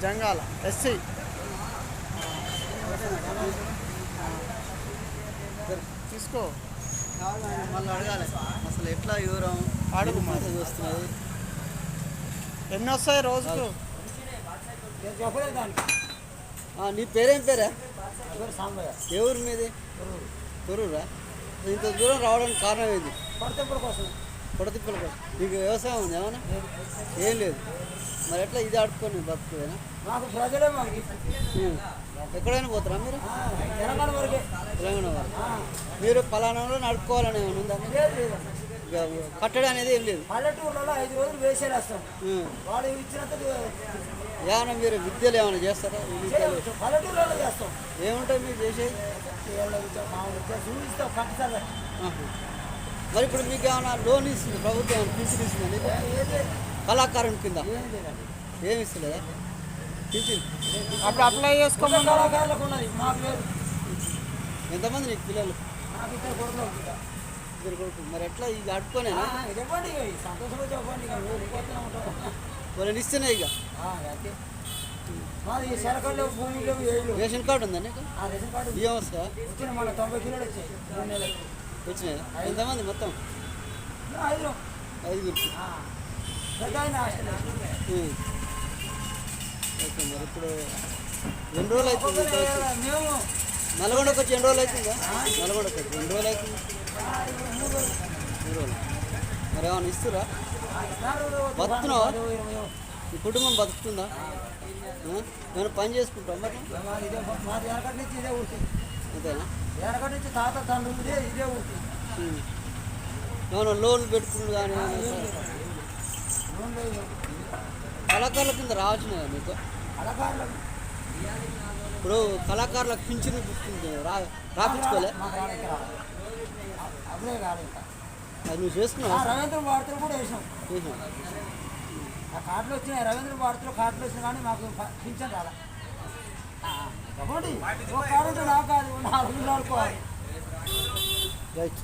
Jangala SC. తీసుకో మళ్ళీ అడగాలి అసలు ఎట్లా వివరం అడుగు వస్తున్నాయి. ఎన్ని వస్తాయి రోజుకు? నీ పేరేం పేరా? ఏ ఊరు మీది? తొరూరా? ఇంత దూరం రావడానికి కారణం ఏంది? కొడతిప్పుల కోసం. నీకు వ్యవసాయం ఉంది ఏమన్నా? ఏం లేదు. మరి ఎట్లా ఇది ఆడుకొని బతుకుదేనా? మాకు ప్రజలే మాకు ఎక్కడైనా పోతారా మీరు? తెలంగాణ వరకే. తెలంగాణ వారు మీరు పలానాలో నడుపుకోవాలని ఏమైనా ఉందా? కట్టడం అనేది ఏం లేదు. పల్లెటూరులో 5 రోజులు వేసేది వస్తాం. వాళ్ళు ఇచ్చినంత ఏమన్నా మీరు విద్యలు ఏమైనా చేస్తారా? పల్లెటూరులో చేస్తాం. ఏముంటాయి మీరు చేసేది? చూపిస్తాం కట్టాలి. మరి ఇప్పుడు మీకు ఏమైనా లోన్ ఇస్తుంది ప్రభుత్వం? ఏమైనా పింఛన్ ఇస్తుందండి కళాకారుని కింద? ఏమి ఇస్తలేదా పింఛన్? అప్పుడు అప్లై చేసుకోమని కళాకారులకు ఉన్నది, మాకు లేదు. ఎంతమంది నీకు పిల్లలు? నాకు ఇద్దరు కొడుకులు. ఇద్దరు కొడుకు. మరి ఎట్లా ఇది అడుకోనేనా? చెప్పండి సంతోషంగా చెప్పండి. వాళ్ళని ఇస్తేనే ఇక. మాది సరకారులో భూమి లేవు, ఏళ్ళు. రేషన్ కార్డు ఉందా నీకు? రేషన్ కార్డు బియ్యం వస్తా వచ్చిన మన 90 కిలోలు వచ్చాయి 3 నెలలకు. వచ్చినాయి. ఎంతమంది మొత్తం? 5 5గురికి. పెద్ద ఆయన ఓకే. మరి ఇప్పుడు ఎన్ని రోజులు అవుతుంది? మేము నల్గొండకు వచ్చి ఎన్ని రోజులు అవుతుందా? నల్గొండకు వచ్చి ఎన్ని రోజులు అవుతుంది? 3 రోజులు. మరి ఏమైనా ఇస్తురా? బతుకుతున్నావా? ఈ కుటుంబం బతుకుతుందా? ఏమైనా పని చేసుకుంటావు మరి? మాది ఎనకటి నుంచి ఇదే ఊరికి. అంతేనా? ఎనకటి నుంచి తాత తండ్రులు ఇదే ఊరికి. ఏమైనా లోన్లు పెట్టుకుంటు కానీ కళాకారుల కింద రావచ్చు మీకు? కళాకారులకు ఇప్పుడు కళాకారులకు పింఛను రాపించుకోలే? అప్పుడే కాదు ఇంకా. అది నువ్వు చేసుకున్నావు? రవీంద్ర భారతులు కూడా వేసినాం. చేసినావు. ఆ కార్డులు వచ్చినాయి, రవీంద్ర భారతిలో కార్డులు వచ్చినాయి, కానీ మాకు పింఛన్ రాలే. చెప్పండి, ఒక కార్డు ఉంటే నాకు కాదు, 4 రోజులు ఆడుకోవాలి. రైట్.